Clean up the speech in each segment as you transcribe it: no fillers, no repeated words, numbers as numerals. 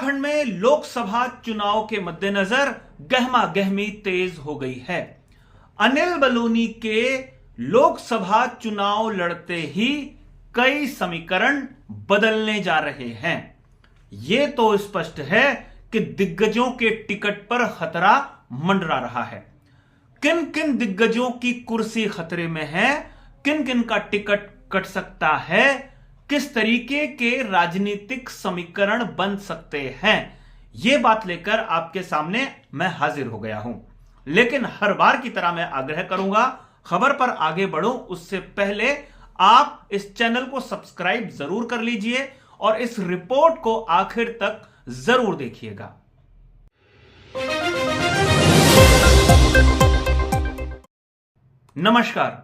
उत्तराखंड में लोकसभा चुनाव के मद्देनजर गहमा गहमी तेज हो गई है। अनिल बलूनी के लोकसभा चुनाव लड़ते ही कई समीकरण बदलने जा रहे हैं। यह तो स्पष्ट है कि दिग्गजों के टिकट पर खतरा मंडरा रहा है। किन किन दिग्गजों की कुर्सी खतरे में है, किन किन का टिकट कट सकता है, किस तरीके के राजनीतिक समीकरण बन सकते हैं, यह बात लेकर आपके सामने मैं हाजिर हो गया हूं। लेकिन हर बार की तरह मैं आग्रह करूंगा, खबर पर आगे बढ़ो उससे पहले आप इस चैनल को सब्सक्राइब जरूर कर लीजिए और इस रिपोर्ट को आखिर तक जरूर देखिएगा। नमस्कार,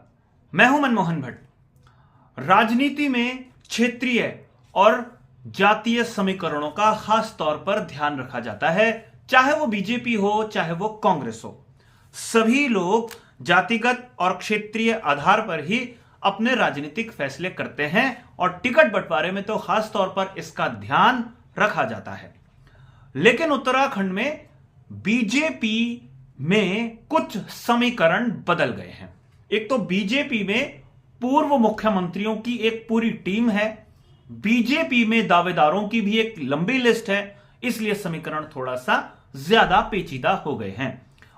मैं हूं मनमोहन भट्ट। राजनीति में क्षेत्रीय और जातीय समीकरणों का खास तौर पर ध्यान रखा जाता है, चाहे वो बीजेपी हो चाहे वो कांग्रेस हो। सभी लोग जातिगत और क्षेत्रीय आधार पर ही अपने राजनीतिक फैसले करते हैं और टिकट बंटवारे में तो खास तौर पर इसका ध्यान रखा जाता है। लेकिन उत्तराखंड में बीजेपी में कुछ समीकरण बदल गए हैं। एक तो बीजेपी में पूर्व मुख्यमंत्रियों की एक पूरी टीम है, बीजेपी में दावेदारों की भी एक लंबी लिस्ट है, इसलिए समीकरण थोड़ा सा ज्यादा पेचीदा हो गए हैं।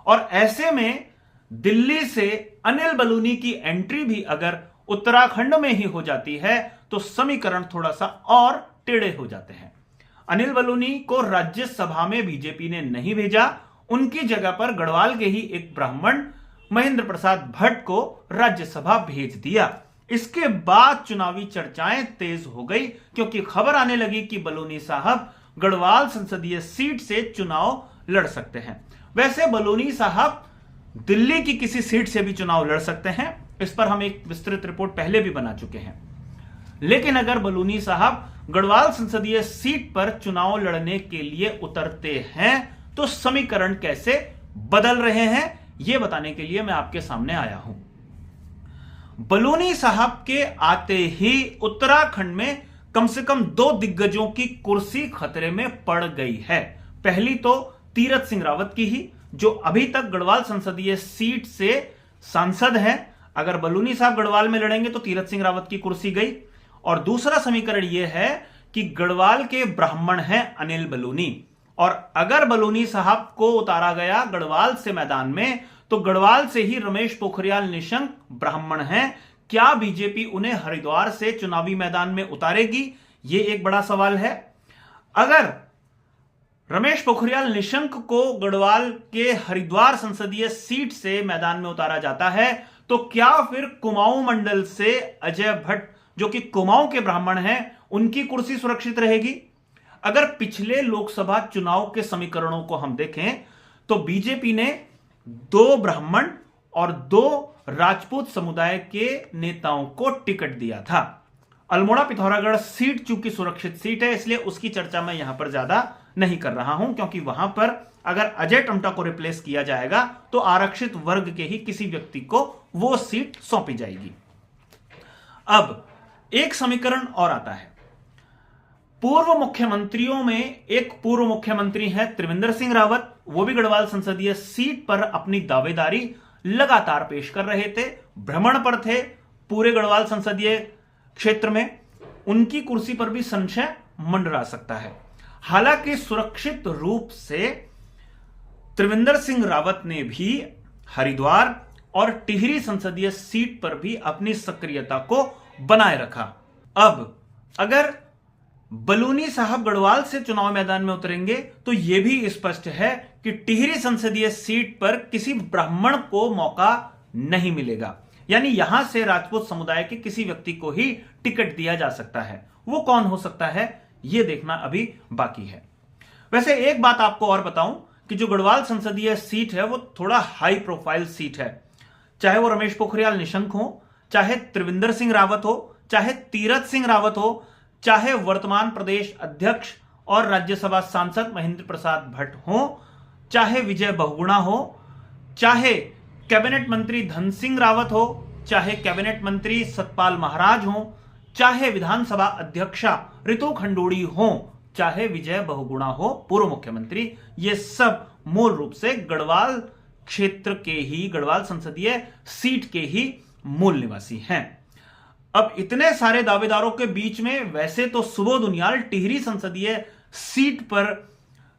और ऐसे में दिल्ली से अनिल बलूनी की एंट्री भी अगर उत्तराखंड में ही हो जाती है तो समीकरण थोड़ा सा और टेढ़े हो जाते हैं। अनिल बलूनी को राज्यसभा में बीजेपी ने नहीं भेजा, उनकी जगह पर गढ़वाल के ही एक ब्राह्मण महेंद्र प्रसाद भट्ट को राज्यसभा भेज दिया। इसके बाद चुनावी चर्चाएं तेज हो गई क्योंकि खबर आने लगी कि बलूनी साहब गढ़वाल संसदीय सीट से चुनाव लड़ सकते हैं। वैसे बलूनी साहब दिल्ली की किसी सीट से भी चुनाव लड़ सकते हैं, इस पर हम एक विस्तृत रिपोर्ट पहले भी बना चुके हैं। लेकिन अगर बलूनी साहब गढ़वाल संसदीय सीट पर चुनाव लड़ने के लिए उतरते हैं तो समीकरण कैसे बदल रहे हैं, यह बताने के लिए मैं आपके सामने आया हूं। बलूनी साहब के आते ही उत्तराखंड में कम से कम 2 दिग्गजों की कुर्सी खतरे में पड़ गई है। पहली तो तीरथ सिंह रावत की ही, जो अभी तक गढ़वाल संसदीय सीट से सांसद हैं। अगर बलूनी साहब गढ़वाल में लड़ेंगे तो तीरथ सिंह रावत की कुर्सी गई। और दूसरा समीकरण यह है कि गढ़वाल के ब्राह्मण हैं अनिल बलूनी, और अगर बलूनी साहब को उतारा गया गढ़वाल से मैदान में तो गढ़वाल से ही रमेश पोखरियाल निशंक ब्राह्मण हैं। क्या बीजेपी उन्हें हरिद्वार से चुनावी मैदान में उतारेगी, यह एक बड़ा सवाल है। अगर रमेश पोखरियाल निशंक को गढ़वाल के हरिद्वार संसदीय सीट से मैदान में उतारा जाता है तो क्या फिर कुमाऊं मंडल से अजय भट्ट, जो कि कुमाऊं के ब्राह्मण हैं, उनकी कुर्सी सुरक्षित रहेगी? अगर पिछले लोकसभा चुनाव के समीकरणों को हम देखें तो बीजेपी ने 2 ब्राह्मण और 2 राजपूत समुदाय के नेताओं को टिकट दिया था। अल्मोड़ा पिथौरागढ़ सीट चूंकि सुरक्षित सीट है, इसलिए उसकी चर्चा मैं यहां पर ज्यादा नहीं कर रहा हूं, क्योंकि वहां पर अगर अजय टम्टा को रिप्लेस किया जाएगा तो आरक्षित वर्ग के ही किसी व्यक्ति को वो सीट सौंपी जाएगी। अब एक समीकरण और आता है। पूर्व मुख्यमंत्रियों में एक पूर्व मुख्यमंत्री हैं त्रिवेंद्र सिंह रावत, वो भी गढ़वाल संसदीय सीट पर अपनी दावेदारी लगातार पेश कर रहे थे, भ्रमण पर थे पूरे गढ़वाल संसदीय क्षेत्र में। उनकी कुर्सी पर भी संशय मंडरा सकता है। हालांकि सुरक्षित रूप से त्रिवेंद्र सिंह रावत ने भी हरिद्वार और टिहरी संसदीय सीट पर भी अपनी सक्रियता को बनाए रखा। अब अगर बलूनी साहब गढ़वाल से चुनाव मैदान में उतरेंगे तो यह भी स्पष्ट है कि टिहरी संसदीय सीट पर किसी ब्राह्मण को मौका नहीं मिलेगा, यानी यहां से राजपूत समुदाय के किसी व्यक्ति को ही टिकट दिया जा सकता है। वो कौन हो सकता है, यह देखना अभी बाकी है। वैसे एक बात आपको और बताऊं कि जो गढ़वाल संसदीय सीट है वो थोड़ा हाई प्रोफाइल सीट है। चाहे वो रमेश पोखरियाल निशंक हो, चाहे त्रिवेंद्र सिंह रावत हो, चाहे तीरथ सिंह रावत हो, चाहे वर्तमान प्रदेश अध्यक्ष और राज्यसभा सांसद महेंद्र प्रसाद भट्ट हो, चाहे विजय बहुगुणा हो, चाहे कैबिनेट मंत्री धन सिंह रावत हो, चाहे कैबिनेट मंत्री सतपाल महाराज हो, चाहे विधानसभा अध्यक्षा रितु खंडूड़ी हो, चाहे विजय बहुगुणा हो पूर्व मुख्यमंत्री, ये सब मूल रूप से गढ़वाल क्षेत्र के ही, गढ़वाल संसदीय सीट के ही मूल निवासी हैं। अब इतने सारे दावेदारों के बीच में वैसे तो सुबोध उनियाल टिहरी संसदीय सीट पर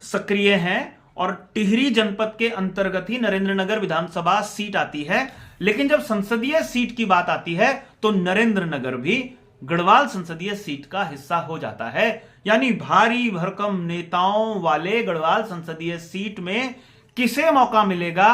सक्रिय हैं और टिहरी जनपद के अंतर्गत ही नरेंद्रनगर विधानसभा सीट आती है, लेकिन जब संसदीय सीट की बात आती है तो नरेंद्रनगर भी गढ़वाल संसदीय सीट का हिस्सा हो जाता है। यानी भारी भरकम नेताओं वाले गढ़वाल संसदीय सीट में किसे मौका मिलेगा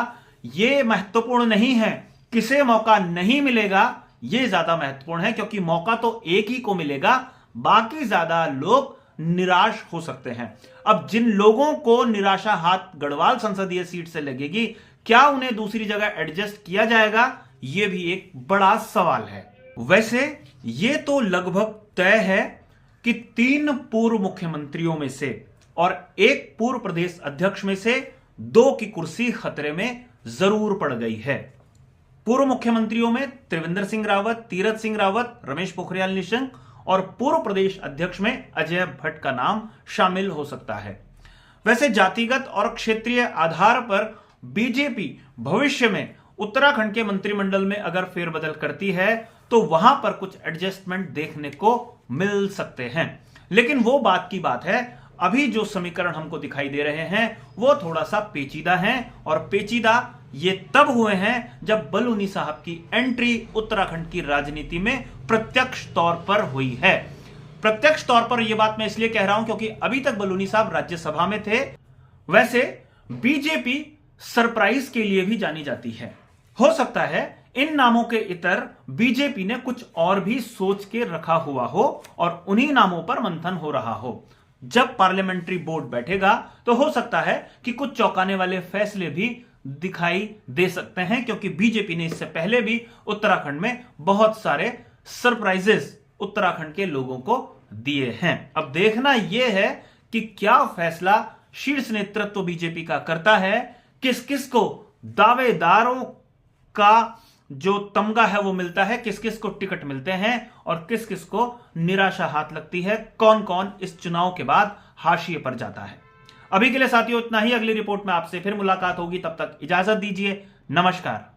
यह महत्वपूर्ण नहीं है, किसे मौका नहीं मिलेगा यह ज्यादा महत्वपूर्ण है, क्योंकि मौका तो एक ही को मिलेगा, बाकी ज्यादा लोग निराश हो सकते हैं। अब जिन लोगों को निराशा हाथ गढ़वाल संसदीय सीट से लगेगी, क्या उन्हें दूसरी जगह एडजस्ट किया जाएगा, यह भी एक बड़ा सवाल है। वैसे यह तो लगभग तय है कि 3 पूर्व मुख्यमंत्रियों में से और 1 पूर्व प्रदेश अध्यक्ष में से 2 की कुर्सी खतरे में जरूर पड़ गई है। पूर्व मुख्यमंत्रियों में त्रिवेंद्र सिंह रावत, तीरथ सिंह रावत, रमेश पोखरियाल निशंक और पूर्व प्रदेश अध्यक्ष में अजय भट्ट का नाम शामिल हो सकता है। वैसे जातिगत और क्षेत्रीय आधार पर बीजेपी भविष्य में उत्तराखंड के मंत्रिमंडल में अगर फेरबदल करती है तो वहां पर कुछ एडजस्टमेंट देखने को मिल सकते हैं, लेकिन वो बात की बात है। अभी जो समीकरण हमको दिखाई दे रहे हैं वो थोड़ा सा पेचीदा हैं, और पेचीदा ये तब हुए हैं जब बलूनी साहब की एंट्री उत्तराखंड की राजनीति में प्रत्यक्ष तौर पर हुई है। प्रत्यक्ष तौर पर यह बात मैं इसलिए कह रहा हूं क्योंकि अभी तक बलूनी साहब राज्यसभा में थे। वैसे बीजेपी सरप्राइज के लिए भी जानी जाती है। हो सकता है इन नामों के इतर बीजेपी ने कुछ और भी सोच के रखा हुआ हो और उन्हीं नामों पर मंथन हो रहा हो। जब पार्लियामेंट्री बोर्ड बैठेगा तो हो सकता है कि कुछ चौंकाने वाले फैसले भी दिखाई दे सकते हैं, क्योंकि बीजेपी ने इससे पहले भी उत्तराखंड में बहुत सारे सरप्राइजेस उत्तराखंड के लोगों को दिए हैं। अब देखना यह है कि क्या फैसला शीर्ष नेतृत्व बीजेपी का करता है, किस किस को दावेदारों का जो तमगा है वो मिलता है, किस किस को टिकट मिलते हैं और किस किस को निराशा हाथ लगती है, कौन कौन इस चुनाव के बाद हाशिए पर जाता है। अभी के लिए साथियों इतना ही। अगली रिपोर्ट में आपसे फिर मुलाकात होगी, तब तक इजाजत दीजिए। नमस्कार।